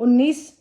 19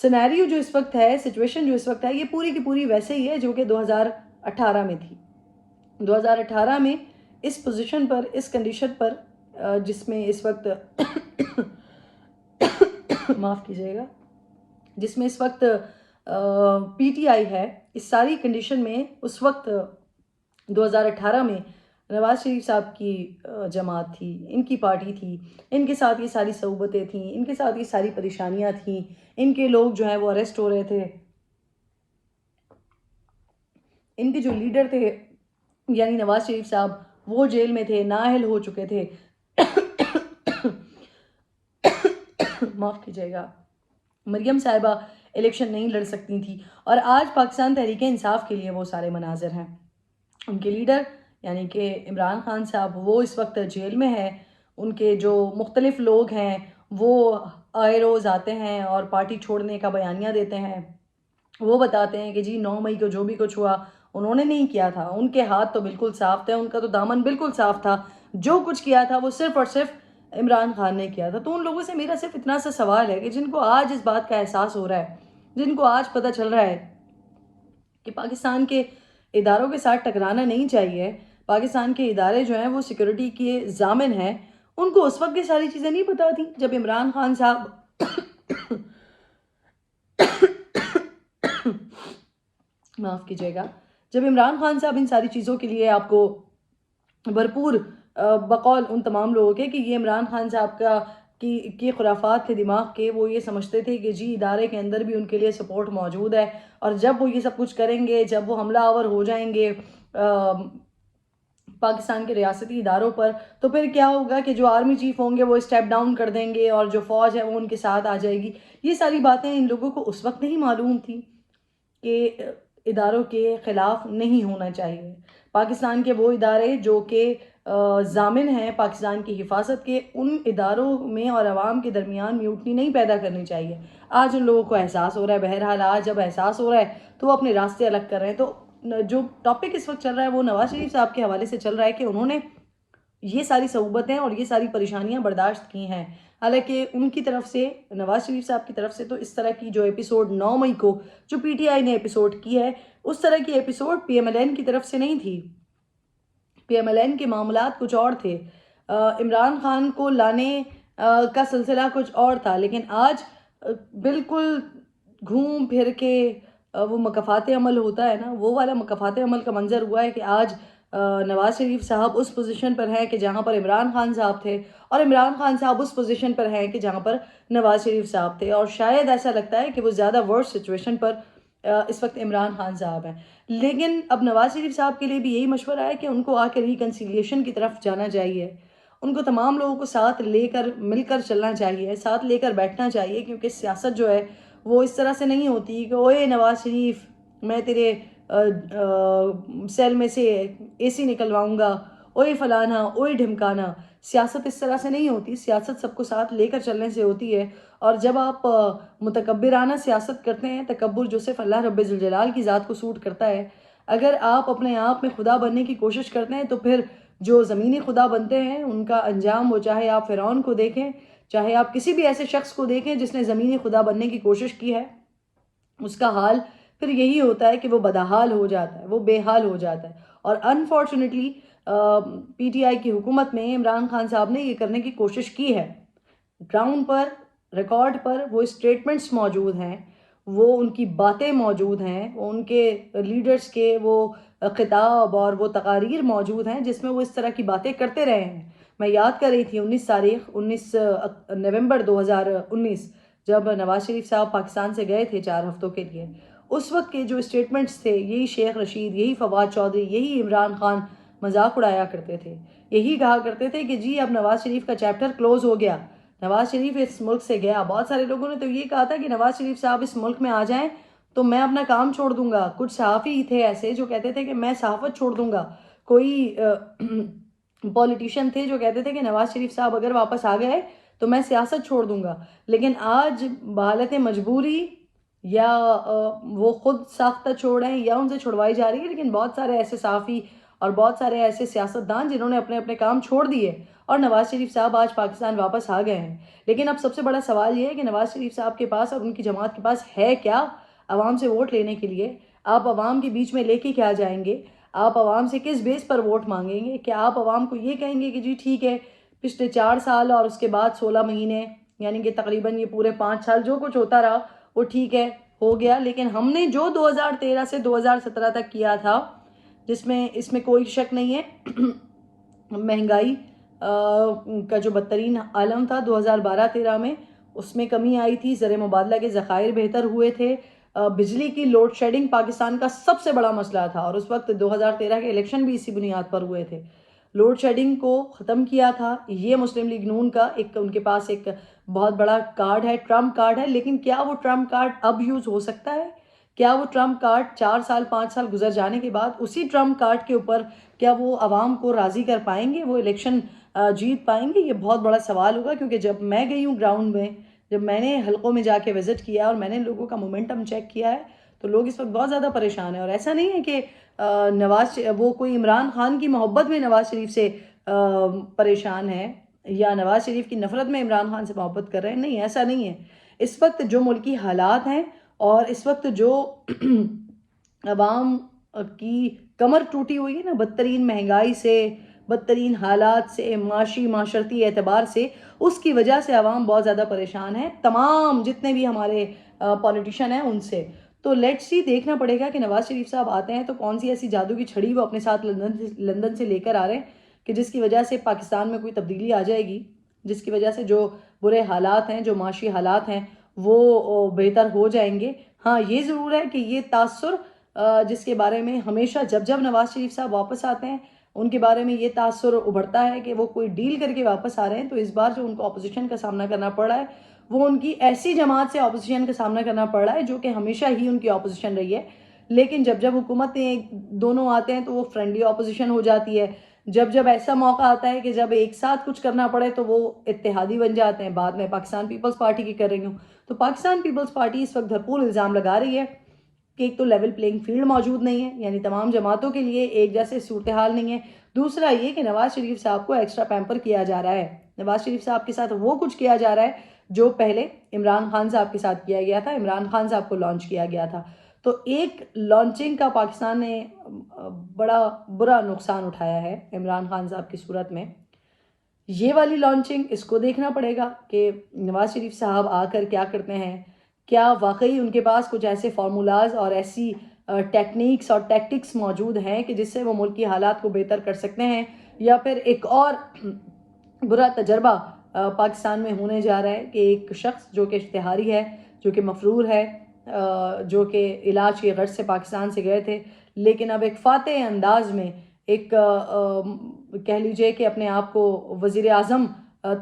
scenario جو اس وقت ہے، سچویشن جو اس وقت ہے، یہ پوری کی پوری ویسے ہی ہے جو کہ 2018 میں تھی. 2018 میں اس پوزیشن پر، اس کنڈیشن پر جس میں اس وقت معاف کیجیے گا، جس میں اس وقت پی ٹی آئی ہے، اس ساری کنڈیشن میں اس وقت 2018 میں نواز شریف صاحب کی جماعت تھی، ان کی پارٹی تھی، ان کے ساتھ یہ ساری صعوبتیں تھیں، ان کے ساتھ یہ ساری پریشانیاں تھیں، ان کے لوگ جو ہیں وہ اریسٹ ہو رہے تھے، ان کے جو لیڈر تھے یعنی نواز شریف صاحب وہ جیل میں تھے، نااہل ہو چکے تھے. معاف کیجیے گا، مریم صاحبہ الیکشن نہیں لڑ سکتی تھی، اور آج پاکستان تحریک انصاف کے لیے وہ سارے مناظر ہیں. ان کے لیڈر یعنی کہ عمران خان صاحب وہ اس وقت جیل میں ہے، ان کے جو مختلف لوگ ہیں وہ آئے روز آتے ہیں اور پارٹی چھوڑنے کا بیانیہ دیتے ہیں. وہ بتاتے ہیں کہ جی 9 مئی کو جو بھی کچھ ہوا انہوں نے نہیں کیا تھا، ان کے ہاتھ تو بالکل صاف تھے، ان کا تو دامن بالکل صاف تھا، جو کچھ کیا تھا وہ صرف اور صرف عمران خان نے کیا تھا. تو ان لوگوں سے میرا صرف اتنا سا سوال ہے کہ جن کو آج اس بات کا احساس ہو رہا ہے، جن کو آج پتہ چل رہا ہے کہ پاکستان کے اداروں کے ساتھ ٹکرانا نہیں چاہیے، پاکستان کے ادارے جو ہیں وہ سیکورٹی کے ضامن ہیں، ان کو اس وقت یہ ساری چیزیں نہیں پتا تھیں جب عمران خان صاحب معاف کیجیے گا، جب عمران خان صاحب ان ساری چیزوں کے لیے آپ کو بھرپور بقول ان تمام لوگوں کے کہ یہ عمران خان صاحب کا کی خرافات تھے دماغ کے، وہ یہ سمجھتے تھے کہ جی ادارے کے اندر بھی ان کے لیے سپورٹ موجود ہے، اور جب وہ یہ سب کچھ کریں گے، جب وہ حملہ آور ہو جائیں گے پاکستان کے ریاستی اداروں پر، تو پھر کیا ہوگا کہ جو آرمی چیف ہوں گے وہ اسٹیپ ڈاؤن کر دیں گے اور جو فوج ہے وہ ان کے ساتھ آ جائے گی. یہ ساری باتیں ان لوگوں کو اس وقت نہیں معلوم تھی کہ اداروں کے خلاف نہیں ہونا چاہیے. پاکستان کے وہ ادارے جو کہ ضامن ہیں پاکستان کی حفاظت کے، ان اداروں میں اور عوام کے درمیان میوٹنی نہیں پیدا کرنی چاہیے. آج ان لوگوں کو احساس ہو رہا ہے، بہرحال آج جب احساس ہو رہا ہے تو وہ اپنے راستے الگ کر رہے ہیں. تو جو ٹاپک اس وقت چل رہا ہے وہ نواز شریف صاحب کے حوالے سے چل رہا ہے کہ انہوں نے یہ ساری صعوبتیں اور یہ ساری پریشانیاں برداشت کی ہیں. حالانکہ ان کی طرف سے، نواز شریف صاحب کی طرف سے تو اس طرح کی جو ایپیسوڈ 9 مئی کو جو پی ٹی آئی نے ایپیسوڈ کی ہے، اس طرح کی episode P M L N کی طرف سے نہیں تھی. پی ایم ایل این کے معاملات کچھ اور تھے، عمران خان کو لانے کا سلسلہ کچھ اور تھا، لیکن آج بالکل گھوم پھر کے وہ مکافات عمل ہوتا ہے نا، وہ والا مکافات عمل کا منظر ہوا ہے کہ آج نواز شریف صاحب اس پوزیشن پر ہیں کہ جہاں پر عمران خان صاحب تھے، اور عمران خان صاحب اس پوزیشن پر ہیں کہ جہاں پر نواز شریف صاحب تھے. اور شاید ایسا لگتا ہے کہ وہ زیادہ ورس سچویشن پر اس وقت عمران خان صاحب ہیں. لیکن اب نواز شریف صاحب کے لیے بھی یہی مشورہ ہے کہ ان کو آ کے ریکنسیلیشن کی طرف جانا چاہیے. ان کو تمام لوگوں کو ساتھ لے کر مل کر چلنا چاہیے، ساتھ لے کر بیٹھنا چاہیے، کیونکہ سیاست جو ہے وہ اس طرح سے نہیں ہوتی کہ اوے نواز شریف میں تیرے سیل میں سے اے سی نکلواؤں گا، اوے فلانا، اوے ڈھمکانا. سیاست اس طرح سے نہیں ہوتی، سیاست سب کو ساتھ لے کر چلنے سے ہوتی ہے. اور جب آپ متکبرانہ سیاست کرتے ہیں، تکبر جو صرف اللہ رب ذوالجلال کی ذات کو سوٹ کرتا ہے، اگر آپ اپنے آپ میں خدا بننے کی کوشش کرتے ہیں تو پھر جو زمینی خدا بنتے ہیں ان کا انجام، وہ چاہے آپ فرعون کو دیکھیں، چاہے آپ کسی بھی ایسے شخص کو دیکھیں جس نے زمینی خدا بننے کی کوشش کی ہے، اس کا حال پھر یہی ہوتا ہے کہ وہ بدحال ہو جاتا ہے، وہ بے حال ہو جاتا ہے. اور انفارچونیٹلی پی ٹی آئی کی حکومت میں عمران خان صاحب نے یہ کرنے کی کوشش کی ہے. گراؤنڈ پر، ریکارڈ پر وہ اسٹیٹمنٹس موجود ہیں، وہ ان کی باتیں موجود ہیں، وہ ان کے لیڈرز کے وہ خطاب اور وہ تقاریر موجود ہیں جس میں وہ اس طرح کی باتیں کرتے رہے ہیں. میں یاد کر رہی تھی 19 نومبر 2019 جب نواز شریف صاحب پاکستان سے گئے تھے 4 ہفتوں کے لیے، اس وقت کے جو اسٹیٹمنٹس تھے، یہی شیخ رشید، یہی فواد چودھری، یہی عمران خان مذاق اڑایا کرتے تھے. یہی کہا کرتے تھے کہ جی اب نواز شریف کا چیپٹر کلوز ہو گیا، نواز شریف اس ملک سے گیا. بہت سارے لوگوں نے تو یہ کہا تھا کہ نواز شریف صاحب اس ملک میں آ جائیں تو میں اپنا کام چھوڑ دوں گا. کچھ صحافی تھے ایسے جو کہتے تھے کہ میں صحافت چھوڑ دوں گا. کوئی پولیٹیشین تھے جو کہتے تھے کہ نواز شریف صاحب اگر واپس آ گئے تو میں سیاست چھوڑ دوں گا. لیکن آج بحالت مجبوری یا وہ خود ساختہ چھوڑ ہیں یا ان سے چھڑوائی جا رہی ہے، لیکن بہت سارے ایسے صحافی اور بہت سارے ایسے سیاستدان جنہوں نے اپنے اپنے کام چھوڑ دیے اور نواز شریف صاحب آج پاکستان واپس آ گئے ہیں. لیکن اب سب سے بڑا سوال یہ ہے کہ نواز شریف صاحب کے پاس اور ان کی جماعت کے پاس ہے کیا عوام سے ووٹ لینے کے لیے؟ آپ عوام کے بیچ میں لے کے کیا جائیں گے؟ آپ عوام سے کس بیس پر ووٹ مانگیں گے؟ کیا آپ عوام کو یہ کہیں گے کہ جی ٹھیک ہے پچھلے 4 سال اور اس کے بعد 16 مہینے یعنی کہ تقریباً یہ پورے 5 سال جو کچھ ہوتا رہا وہ ٹھیک ہے ہو گیا، لیکن ہم نے جو 2013 سے 2017 تک کیا تھا جس میں اس میں کوئی شک نہیں ہے مہنگائی کا جو بدترین عالم تھا 2012-13 میں اس میں کمی آئی تھی، زر مبادلہ کے ذخائر بہتر ہوئے تھے، بجلی کی لوڈ شیڈنگ پاکستان کا سب سے بڑا مسئلہ تھا اور اس وقت 2013 کے الیکشن بھی اسی بنیاد پر ہوئے تھے. لوڈ شیڈنگ کو ختم کیا تھا. یہ مسلم لیگ نون کا ان کے پاس ایک بہت بڑا کارڈ ہے، ٹرمپ کارڈ ہے، لیکن کیا وہ ٹرمپ کارڈ اب یوز ہو سکتا ہے؟ کیا وہ ٹرمپ کارڈ 4 سال 5 سال گزر جانے کے بعد اسی ٹرمپ کارڈ کے اوپر کیا وہ عوام کو راضی کر پائیں گے، وہ الیکشن جیت پائیں گے؟ یہ بہت بڑا سوال ہوگا، کیونکہ جب میں گئی ہوں گراؤنڈ میں، جب میں نے حلقوں میں جا کے وزٹ کیا اور میں نے لوگوں کا مومنٹم چیک کیا ہے تو لوگ اس وقت بہت زیادہ پریشان ہیں. اور ایسا نہیں ہے کہ وہ کوئی عمران خان کی محبت میں نواز شریف سے پریشان ہے یا نواز شریف کی نفرت میں عمران خان سے محبت کر رہے ہیں. نہیں، ایسا نہیں ہے. اس وقت جو ملکی حالات ہیں اور اس وقت جو عوام کی کمر ٹوٹی ہوئی ہے نا بدترین مہنگائی سے، بدترین حالات سے، معاشرتی اعتبار سے، اس کی وجہ سے عوام بہت زیادہ پریشان ہے، تمام جتنے بھی ہمارے پولیٹیشین ہیں ان سے. تو لیٹس سی دیکھنا پڑے گا کہ نواز شریف صاحب آتے ہیں تو کون سی ایسی جادو کی چھڑی وہ اپنے ساتھ لندن سے لے کر آ رہے ہیں کہ جس کی وجہ سے پاکستان میں کوئی تبدیلی آ جائے گی، جس کی وجہ سے جو برے حالات ہیں، جو معاشی حالات ہیں وہ بہتر ہو جائیں گے. ہاں یہ ضرور ہے کہ یہ تاثر جس کے بارے میں ہمیشہ جب نواز شریف صاحب واپس آتے ہیں ان کے بارے میں یہ تاثر ابھرتا ہے کہ وہ کوئی ڈیل کر کے واپس آ رہے ہیں. تو اس بار جو ان کو اپوزیشن کا سامنا کرنا پڑ رہا ہے وہ ان کی ایسی جماعت سے اپوزیشن کا سامنا کرنا پڑ رہا ہے جو کہ ہمیشہ ہی ان کی اپوزیشن رہی ہے. لیکن جب حکومتیں دونوں آتے ہیں تو وہ فرینڈلی اپوزیشن ہو جاتی ہے. جب ایسا موقع آتا ہے کہ جب ایک ساتھ کچھ کرنا پڑے تو وہ اتحادی بن جاتے ہیں. بعد میں پاکستان پیپلز پارٹی کی کر رہی ہوں تو پاکستان پیپلز پارٹی اس وقت بھرپور الزام لگا رہی ہے کہ ایک تو لیول پلینگ فیلڈ موجود نہیں ہے، یعنی تمام جماعتوں کے لیے ایک جیسے صورتحال نہیں ہے. دوسرا یہ کہ نواز شریف صاحب کو ایکسٹرا پیمپر کیا جا رہا ہے. نواز شریف صاحب کے ساتھ وہ کچھ کیا جا رہا ہے جو پہلے عمران خان صاحب کے ساتھ کیا گیا تھا. عمران خان صاحب کو لانچ کیا گیا تھا تو ایک لانچنگ کا پاکستان نے بڑا برا نقصان اٹھایا ہے عمران خان صاحب کی صورت میں. یہ والی لانچنگ اس کو دیکھنا پڑے گا کہ نواز شریف صاحب آ کر کیا کرتے ہیں. کیا واقعی ان کے پاس کچھ ایسے فارمولاز اور ایسی ٹیکنیکس اور ٹیکٹکس موجود ہیں کہ جس سے وہ ملک کی حالات کو بہتر کر سکتے ہیں، یا پھر ایک اور برا تجربہ پاکستان میں ہونے جا رہا ہے کہ ایک شخص جو کہ اشتہاری ہے، جو کہ مفرور ہے، جو کہ علاج کی غرض سے پاکستان سے گئے تھے، لیکن اب ایک فاتح انداز میں ایک کہہ لیجئے کہ اپنے آپ کو وزیر اعظم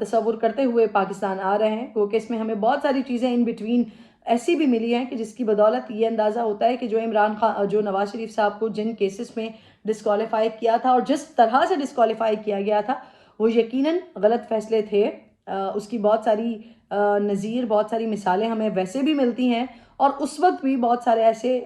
تصور کرتے ہوئے پاکستان آ رہے ہیں. کیونکہ اس میں ہمیں بہت ساری چیزیں ان بٹوین ایسی بھی ملی ہیں کہ جس کی بدولت یہ اندازہ ہوتا ہے کہ جو نواز شریف صاحب کو جن کیسز میں ڈسکوالیفائی کیا تھا اور جس طرح سے ڈسکوالیفائی کیا گیا تھا وہ یقیناً غلط فیصلے تھے. اس کی بہت ساری نظیر، بہت ساری مثالیں ہمیں ویسے بھی ملتی ہیں اور اس وقت بھی بہت سارے ایسے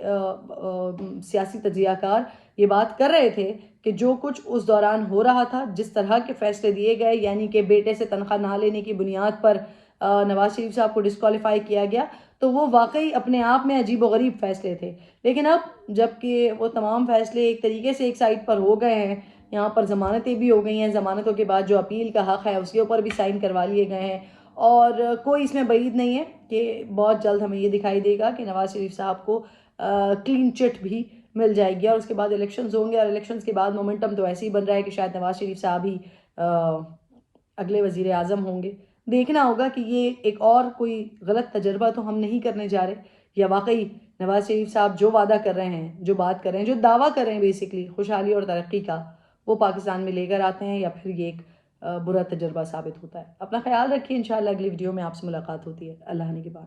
سیاسی تجزیہ کار یہ بات کر رہے تھے کہ جو کچھ اس دوران ہو رہا تھا، جس طرح کے فیصلے دیے گئے، یعنی کہ بیٹے سے تنخواہ نہ لینے کی بنیاد پر نواز شریف صاحب کو ڈسکوالیفائی کیا گیا، تو وہ واقعی اپنے آپ میں عجیب و غریب فیصلے تھے. لیکن اب جب کہ وہ تمام فیصلے ایک طریقے سے ایک سائٹ پر ہو گئے ہیں، یہاں پر ضمانتیں بھی ہو گئی ہیں، ضمانتوں کے بعد جو اپیل کا حق ہے اس کے اوپر بھی سائن کروا لیے گئے ہیں، اور کوئی اس میں بعید نہیں ہے کہ بہت جلد ہمیں یہ دکھائی دے گا کہ نواز شریف صاحب کو کلین چٹ بھی مل جائے گی. اور اس کے بعد الیکشنز ہوں گے اور الیکشنز کے بعد مومنٹم تو ایسے ہی بن رہا ہے کہ شاید نواز شریف صاحب ہی اگلے وزیر اعظم ہوں گے. دیکھنا ہوگا کہ یہ ایک اور کوئی غلط تجربہ تو ہم نہیں کرنے جا رہے، یا واقعی نواز شریف صاحب جو وعدہ کر رہے ہیں، جو بات کر رہے ہیں، جو دعویٰ کر رہے ہیں بیسکلی خوشحالی اور ترقی کا، وہ پاکستان میں لے کر آتے ہیں، یا پھر یہ ایک برا تجربہ ثابت ہوتا ہے. اپنا خیال رکھیے. انشاءاللہ اگلی ویڈیو میں آپ سے ملاقات ہوتی ہے. اللہ نے کے بعد.